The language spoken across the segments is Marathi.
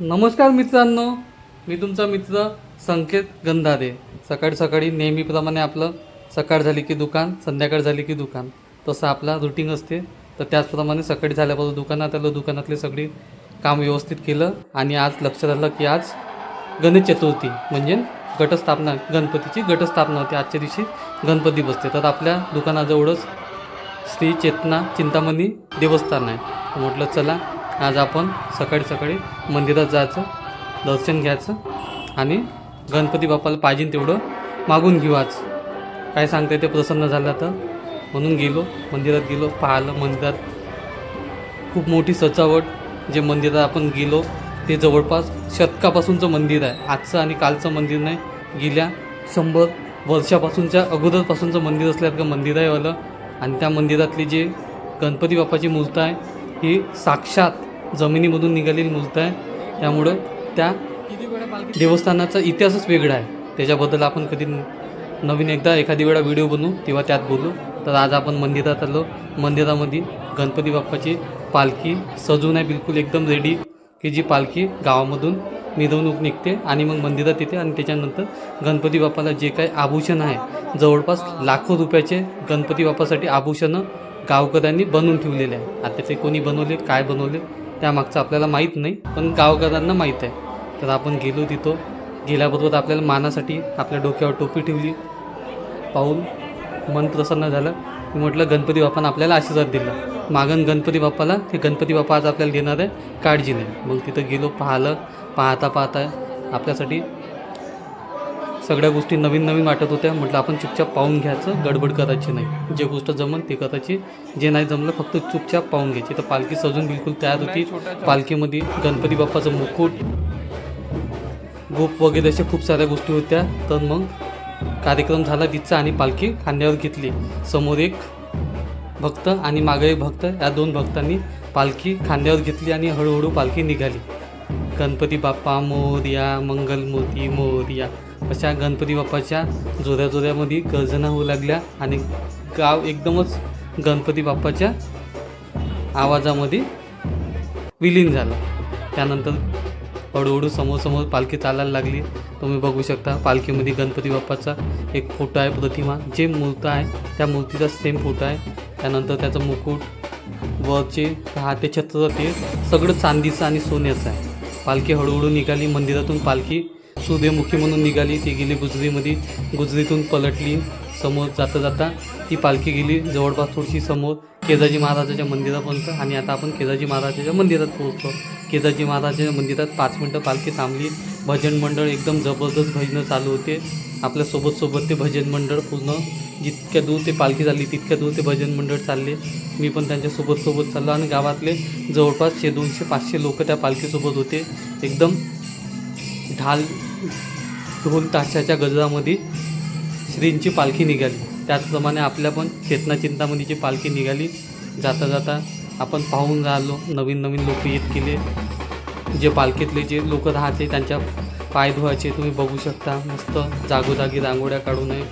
नमस्कार मित्रांनो, मी तुमचा मित्र संकेत गंधारे. सकाळी सकाळी नेहमीप्रमाणे आपलं सकाळ झाली की दुकान, संध्याकाळ झाली की दुकान, तसं आपला रुटीन असते. तर त्याचप्रमाणे सकाळी झाल्यापासून दुकानात आलो, दुकानातले सगळी काम व्यवस्थित केलं. आणि आज लक्षात आलं की आज गणेश चतुर्थी म्हणजे घटस्थापना, गणपतीची घटस्थापना होती. आजच्या दिवशी गणपती बसते. तर आपल्या दुकानाजवळच श्री चेतना चिंतामणी देवस्थान आहे. म्हटलं चला आज आपण सकाळी सकाळी मंदिरात जायचं, दर्शन घ्यायचं आणि गणपती बाप्पाला पाहिजे तेवढं मागून घेऊ. आज काय सांगता ते प्रसन्न झालं तर म्हणून गेलो, मंदिरात गेलो, पाहिलं. मंदिरात खूप मोठी सजावट. जे मंदिरात आपण गेलो ते जवळपास शतकापासूनचं मंदिर आहे. आजचं आणि कालचं मंदिर नाही, गेल्या 100 वर्षापासूनच्या अगोदरपासूनचं मंदिर असल्यासारखं मंदिर आहे वालं. आणि त्या मंदिरातली जी गणपती बाप्पाची मूर्त आहे ही साक्षात जमिनीमधून निघालेली मूर्त आहे. त्यामुळं त्या देवस्थानाचा इतिहासच वेगळा आहे. त्याच्याबद्दल आपण कधी नवीन एकदा एखादी वेळा व्हिडिओ बनवू, तेव्हा त्यात बोलू. तर आज आपण मंदिरात आलो. मंदिरामध्ये गणपती बाप्पाची पालखी सजून आहे, बिलकुल एकदम रेडी. की जी पालखी गावामधून मिरवणूक निघते आणि मग मंदिरात येते. आणि त्याच्यानंतर गणपती बाप्पाला जे काही आभूषण आहे, जवळपास लाखो रुपयाचे गणपती बाप्पासाठी आभूषणं गावकऱ्यांनी बनवून ठेवलेले आहे. आता ते कोणी बनवले, काय बनवले त्यामागचं आपल्याला माहीत नाही, पण गावकऱ्यांना माहीत आहे. तर आपण गेलो. तिथं गेल्याबरोबर आपल्याला मानासाठी आपल्या डोक्यावर टोपी ठेवली. पाहून मन प्रसन्न झालं. मी म्हटलं गणपती बाप्पानं आपल्याला आशीर्वाद दिला. मागण गणपती बाप्पाला ते गणपती बाप्पा आज आपल्याला देणार आहे, काळजी नाही. मग तिथं गेलो, पाहिलं. पाहता आपल्यासाठी सगळ्या गोष्टी नवीन नवीन वाटत होत्या. म्हटलं आपण चुपचाप पाहून घ्यायचं, गडबड करायची नाही. जे गोष्ट जमन ते करायची, जे नाही जमलं फक्त चुपचाप पाहून घ्यायची. तर पालखी सजून बिलकुल तयार होती. पालखीमध्ये गणपती बाप्पाचं मुकुट, गोप वगैरे अशा खूप साऱ्या गोष्टी होत्या. तर मग कार्यक्रम झाला तिथचा आणि पालखी खांद्यावर घेतली. समोर एक भक्त आणि मागे एक भक्त, या दोन भक्तांनी पालखी खांद्यावर घेतली आणि हळूहळू पालखी निघाली. गणपती बाप्पा मोरया, मंगलमूर्ती मोरया, अशा गणपती बाप्पाच्या जोऱ्यामध्ये गर्जना होऊ लागल्या. आणि गाव एकदमच गणपती बाप्पाच्या आवाजामध्ये विलीन झालं. त्यानंतर हळूहळू समोर पालखी चालायला लागली. तुम्ही बघू शकता पालखीमध्ये गणपती बाप्पाचा एक फोटो आहे, प्रतिमा. जे मूर्त आहे त्या मूर्तीचा सेम फोटो आहे. त्यानंतर त्याचं मुकुट, वरचे हाते छत्र, ते सगळं चांदीचं आणि सोन्याचं आहे. पालखी हळूहळू निघाली. मंदिरातून पालखी सूर्यमुखी म्हणून निघाली. ती गेली गुजरीमध्ये, गुजरीतून पलटली. समोर जाता ती पालखी गेली जवळपास थोडीशी समोर केदारजी महाराजाच्या मंदिरापर्यंत. आणि आता आपण केदारजी महाराजाच्या मंदिरात पोहोचलो. केदारजी महाराजाच्या मंदिरात 5 मिनटं पालखी थांबली. भजन मंडळ एकदम जबरदस्त भजनं चालू होते. आपल्यासोबत ते भजन मंडळ पूर्ण जितक्या दूर ते पालखी चालली तितक्या दूर ते भजन मंडळ चालले. मी पण त्यांच्यासोबत चाललो. आणि गावातले जवळपास 200-500 लोक त्या पालखीसोबत होते. एकदम ढोल ताशाच्या गजरामध्ये श्रींची पालखी निघाली. त्याचप्रमाणे आपल्या पण चेतना चिंतामणीची पालखी निघाली. जाता आपण पाहून राहिलो. नवीन लोक येत गेले. जे पालखीतले जे लोक राहते त्यांच्या पाय धुवायचे तुम्ही बघू शकता. मस्त जागोजागी रांगोळ्या काढू नये.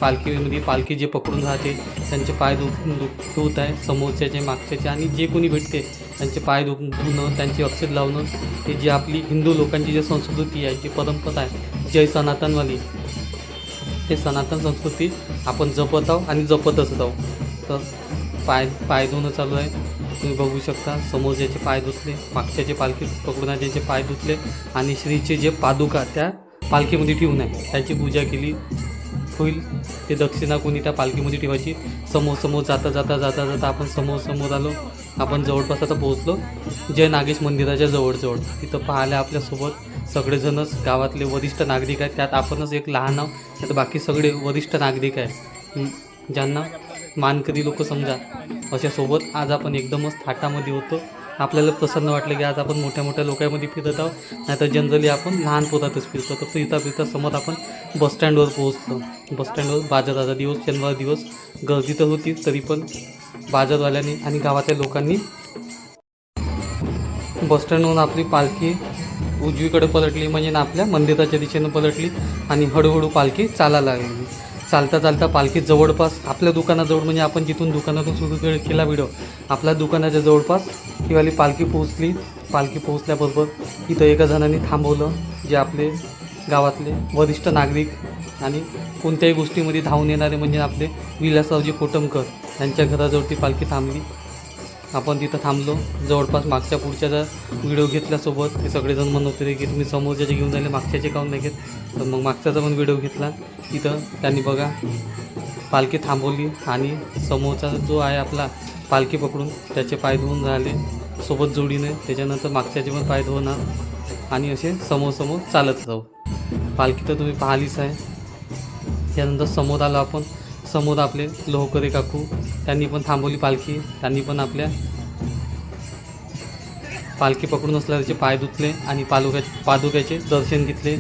पालखीमध्ये पालखी जे पकडून राहते त्यांचे पाय धुत आहे, समोरच्याचे मागच्याचे. आणि जे कोणी भेटते त्यांचे पाय धुणं, त्यांची अक्षत लावणं, हे जी आपली हिंदू लोकांची जी संस्कृती आहे, जी परंपरा आहे, जय सनातनवाली, ते सनातन संस्कृती आपण जपत आहोत आणि जपतच राहू. तर पाय धुणं चालू आहे. तुम्ही बघू शकता. समोरच्याचे पाय धुतले, मागच्याचे पालखी पकडून ज्याचे पाय धुतले. आणि श्रीचे जे पादुका त्या पालखीमध्ये ठेवून आहे त्याची पूजा केली होईल. ते दक्षिणा कोणी त्या पालखीमध्ये ठेवायची. समोर जाता आपण समोर आलो. आपण जवळपास आता पोहोचलो जय नागेश मंदिराच्या जवळ. तिथं पाहायला आपल्यासोबत सगळेजणच गावातले वरिष्ठ नागरिक आहेत. त्यात आपणच एक लहान आहोत, त्यात बाकी सगळे वरिष्ठ नागरिक आहेत, ज्यांना मानकरी लोक समजा. अशासोबत आज आपण एकदमच थाटामध्ये होतो. आपल्याला प्रसन्न वाटलं की आज आपण मोठ्या लोकांमध्ये फिरत आहोत. नाहीतर जनरली आपण लहान पोरातच फिरतो. तर फिरता समोर आपण बसस्टँडवर पोहोचलो. बसस्टँडवर बाजाराचा दिवस, शनिवार दिवस, गर्दी तर होती. तरी पण बाजारवाल्यांनी आणि गावातल्या लोकांनी बसस्टँडवरून आपली पालखी उजवीकडे पलटली, म्हणजे आपल्या मंदिराच्या दिशेनं पलटली. आणि हळूहळू पालखी चालायला लागली. चालता चालता पालखी जवळपास आपल्या दुकानाजवळ, म्हणजे आपण जिथून दुकानातून सुरू केला व्हिडिओ, आपल्या दुकानाच्या जवळपास ही वाली पालखी पोहोचली. पालखी पोहोचल्याबरोबर इथं एका जणांनी थांबवलं, जे आपले गावातले वरिष्ठ नागरिक आणि कोणत्याही गोष्टीमध्ये धावून येणारे म्हणजे आपले विलासरावजी कोटमकर यांच्या घराजवळ ती पालखी थांबली. आपण तिथं थांबलो. जवळपास मागच्या पुढच्याचा व्हिडिओ घेतल्यासोबत ते सगळेजण म्हणत होते की तुम्ही समोरच्याचे घेऊन जायले, मागच्याचे काऊन नाही घेत. तर मग मागच्याचा पण व्हिडिओ घेतला. तिथं त्यांनी बघा पालखी थांबवली आणि समोरचा जो आहे आपला पालखी पकडून त्याचे पाय धुवून राहिले सोबत जोडीने. त्याच्यानंतर मागच्याचे पण पाय धुवणार आणि असे समोर चालत जाऊ. पालखी तर तुम्ही पाहिलीच आहे. त्यानंतर समोर आलो आपण. समोर आपले लोहकरे काकू, त्यांनी पण थांबवली पालखी. त्यांनी पण आपल्या पालखी पकडून असल्याचे पाय धुतले आणि पादुक्याचे दर्शन घेतले.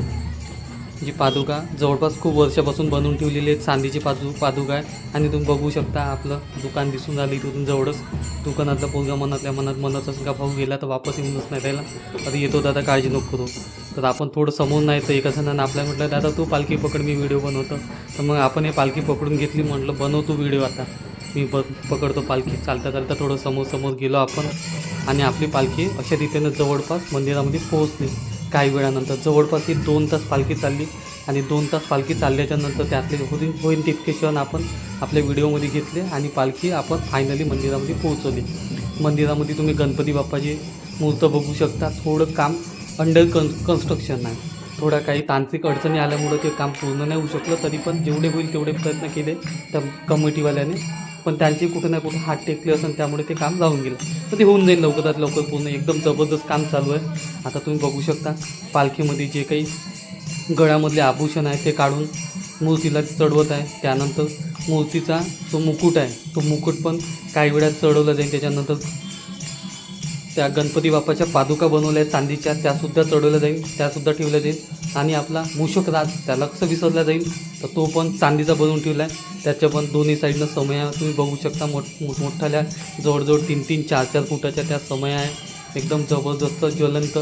जी पादुका जवळपास खूप वर्षापासून बनवून ठेवलेली आहे, चांदीची पादुका आहे. आणि तुम्ही बघू शकता आपलं दुकान दिसून राहिलं इथून जवळच. दुकानातला पोरगा म्हणत असेल का भाऊ गेला तर वापस येऊनच नाही त्याला, आता येतो दादा काळजी नको करू. तर आपण थोडं समोर नाही तर एका जणांना आपल्याला म्हटलं दादा तू पालखी पकड, मी व्हिडिओ बनवतो. तर मग आपण हे पालखी पकडून घेतली. म्हटलं बनव तू व्हिडिओ, आता मी पकडतो पालखी. चालता चालता थोडं समोर गेलो आपण आणि आपली पालखी अशा रीतीनं जवळपास मंदिरामध्ये पोहोचली. काही वेळानंतर जवळपास ही 2 तास पालखी चालली आणि 2 तास पालखी चालल्याच्या नंतर त्यातले होईल तितके क्षण आपण आपल्या व्हिडिओमध्ये घेतले आणि पालखी आपण फायनली मंदिरामध्ये पोहोचवली. मंदिरामध्ये तुम्ही गणपती बाप्पाची मूर्त बघू शकता. थोडं काम अंडर कन्स्ट्रक्शन आहे. थोडा काही तांत्रिक अडचणी आल्यामुळं ते काम पूर्ण नाही होऊ शकलं, तरी पण जेवढे होईल तेवढे प्रयत्न केले त्या कमिटीवाल्याने. पण त्यांचे कुठं ना कुठं हात टेकले असेल, त्यामुळे ते काम जाऊन गेलं. तर ते होऊन जाईल लवकरात लवकर पूर्ण. एकदम जबरदस्त काम चालू आहे. आता तुम्ही बघू शकता पालखीमध्ये जे काही गळ्यामधले आभूषण आहे ते काढून मूर्तीला चढवत आहे. त्यानंतर मूर्तीचा जो मुकुट आहे तो मुकुट पण काही वेळात चढवला जाईल. त्याच्यानंतर त्या गणपती बाप्पाच्या पादुका बनवल्या आहेत चांदीच्या, त्यासुद्धा चढवल्या जाईल, त्यासुद्धा ठेवल्या जाईल. आणि आपला मूषकराज त्याला कसं विसरला जाईल, तर तो पण चांदीचा बनवून ठेवला आहे. त्याच्या पण दोन्ही साईडनं समया तुम्ही बघू शकता. मोठमोठ्याल्या जवळजवळ 3-3, 4-4 फुटाच्या त्या समया आहे. एकदम जबरदस्त ज्वलंत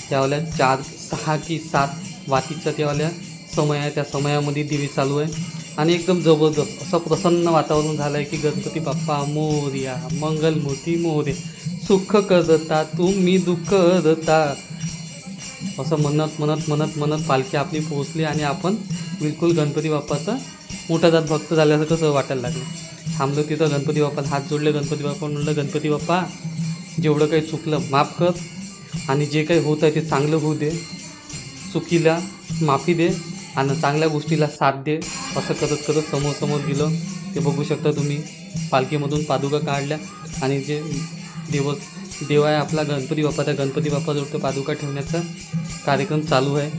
त्यावाल्या 4, 6 की 7 वातीच्या त्यावाल्या समय आहे. त्या समयामध्ये दिवे चालू आहे आणि एकदम जबरदस्त असं प्रसन्न वातावरण झालं आहे की गणपती बाप्पा मोरया, मंगलमूर्ती मोरे, सुख करता तुम्ही दुःख करता, असं म्हणत पालखी आपली पोहोचली आणि आपण बिलकुल गणपती बाप्पाचा मोठा जात भक्त झाल्याचं कसं वाटायला लागलं. थांबलो तिथं, गणपती बाप्पाला हात जोडले. गणपती बाप्पा म्हणलं गणपती बाप्पा जेवढं काही चुकलं माफ कर आणि जे काही होत आहे ते चांगलं होऊ दे, चुकीला माफी दे आणि चांगल्या गोष्टीला साथ दे. असं करत समोर गेलं. ते बघू शकता तुम्ही पालखीमधून पादुका काढल्या आणि जे देव आहे आपला गणपती बाप्पा, त्या गणपती बाप्पाजवळ तो पादुका ठेवण्याचा कार्यक्रम चालू आहे.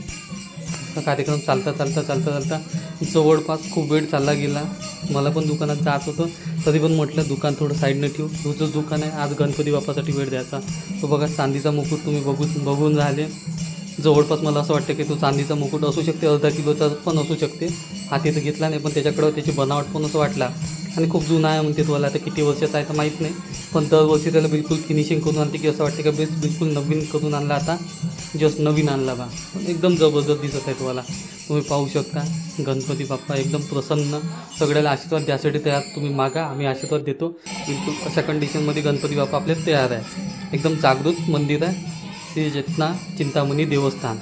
हा कार्यक्रम चालता जवळपास खूप वेळ चालला गेला. मला पण दुकानात जात होतं, तरी पण म्हटलं दुकान थोडं साईडनं ठेवू. तुझं दुकान आहे, आज गणपती बाप्पासाठी वेळ द्यायचा. तो बघा चांदीचा मुकुट तुम्ही बघून राहिले. जवळपास मला असं वाटतं की तो चांदीचा मुकुट असू शकते, अर्धा किलोचा पण असू शकते. हा तिथं घेतला नाही, पण त्याच्याकडं त्याची बनावट पण असं वाटला आणि खूप जुना आहे म्हणते. तुम्हाला आता किती वर्षाचा आहे तर माहीत नाही, पण दरवर्षी त्याला बिलकुल फिनिशिंग करून आणते की असं वाटते का बिलकुल नवीन करून आणला. आता जस्ट नवीन आणला बा, एकदम जबरदस्त दिसत आहे. तुम्हाला तुम्ही पाहू शकता गणपती बाप्पा एकदम प्रसन्न, सगळ्याला आशीर्वाद द्यासाठी तयार. तुम्ही मागा, आम्ही आशीर्वाद देतो. बिलकुल अशा कंडिशनमध्ये गणपती बाप्पा आपले तयार आहे. एकदम जागृत मंदिर आहे श्री चेतना चिंतामणी देवस्थान.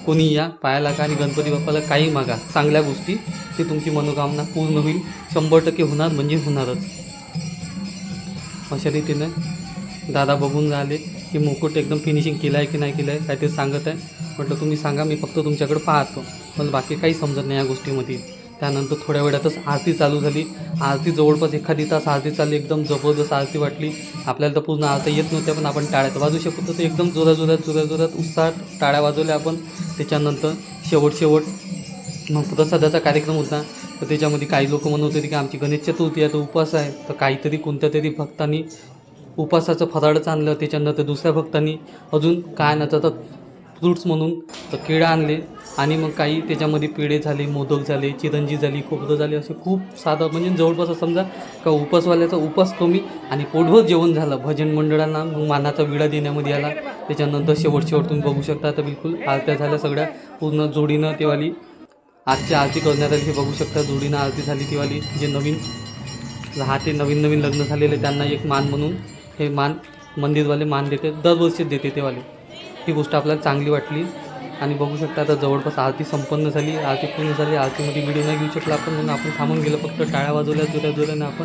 कोणी या पायाला का आणि गणपती बाप्पाला काही मागा, चांगल्या गोष्टी, ते तुमची मनोकामना पूर्ण होईल. 100% होणार म्हणजे होणारच. अशा रीतीने दादा बघून राहिले की मुकुट एकदम फिनिशिंग केलं आहे की नाही केलं आहे, काय ते सांगत आहे. म्हटलं तुम्ही सांगा, मी फक्त तुमच्याकडे पाहतो, पण बाकी काही समजत नाही या गोष्टीमध्ये. त्यानंतर थोड्या वेळातच आरती चालू झाली. आरती जवळपास एखादी तास आरती चालली. एकदम जबरदस्त आरती वाटली. आपल्याला तर पूर्ण आरती येत नव्हत्या, पण आपण टाळ्या वाजवू शकत होतो. एकदम जोरात उत्साहात टाळ्या वाजवल्या आपण. त्याच्यानंतर शेवट मग प्रसादाचा कार्यक्रम होता. तर त्याच्यामध्ये काही लोक म्हणत होते की आमची गणेश चतुर्थी आहे, तर उपवास आहे. तर काहीतरी कोणत्या तरी भक्तांनी उपवासाचं फराळच आणलं. त्याच्यानंतर दुसऱ्या भक्तांनी अजून काय नव्हतं फ्रूट्स म्हणून तर केळं आणले आणि मग काही त्याच्यामध्ये पेढे झाले, मोदक झाले, चिरंजी झाली, खोबरं झाले, असे खूप साधं म्हणजे जवळपास समजा का उपवासवाल्याचा उपवास कमी आणि पोटभर जेवण झालं. भजन मंडळांना मग मानाचा विडा देण्यामध्ये आला. त्याच्यानंतर शेवट तुम्ही बघू शकता. तर बिलकुल आरत्या झाल्या सगळ्या पूर्ण जोडीनं तेवाली आजची आरती करण्यात आली. हे बघू शकता जोडीनं आरती झाली तीवाली. जे नवीन राहते नवीन नवीन लग्न झालेले त्यांना एक मान म्हणून हे मान मंदिरवाले मान देते, दरवर्षीच देते तेवाले. ही गोष्ट आपल्याला चांगली वाटली. आणि बघू शकता आता जवळपास आरती संपन्न झाली. आरती पूर्ण झाली. आरतीमध्ये व्हिडिओ नाही घेऊ शकला आपण म्हणून आपण थांबून गेलो, फक्त टाळ्या वाजवल्या जोऱ्या जोऱ्याने आपण.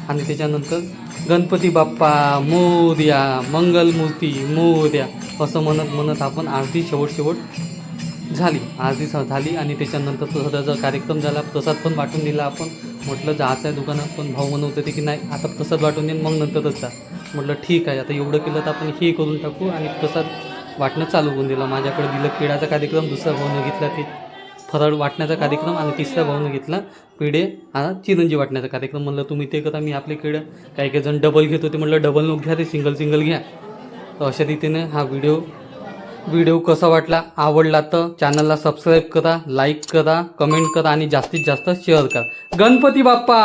आणि त्याच्यानंतर गणपती बाप्पा मोरया, मंगलमूर्ती मोरया असं म्हणत म्हणत आपण आरती शेवट झाली. आरती झाली आणि त्याच्यानंतर प्रसादाचा कार्यक्रम झाला. प्रसाद पण वाटून दिला आपण. म्हटलं जायचं आहे दुकानात, पण भाऊ म्हणत होते की नाही आता प्रसाद वाटून देईन मग नंतरच जा. म्हटलं ठीक आहे, आता एवढं केलं तर आपण हे करून टाकू. आणि प्रसाद वाटणं चालू करून दिलं. माझ्याकडे दिलं केळाचा कार्यक्रम, दुसऱ्या भाऊनं घेतला ते फराळ वाटण्याचा कार्यक्रम, आणि तिसऱ्या भाऊनं घेतला पेढे हा चिरंजी वाटण्याचा कार्यक्रम. म्हणलं तुम्ही ते करा, मी आपले केळं. काही जण डबल घेत होते, म्हटलं डबल नको घ्या, ते सिंगल घ्या. तर अशा रीतीने हा व्हिडिओ कसा वाटला, आवडला तर चॅनलला सबस्क्राईब करा, लाईक करा, कमेंट करा आणि जास्तीत जास्त शेअर करा. गणपती बाप्पा.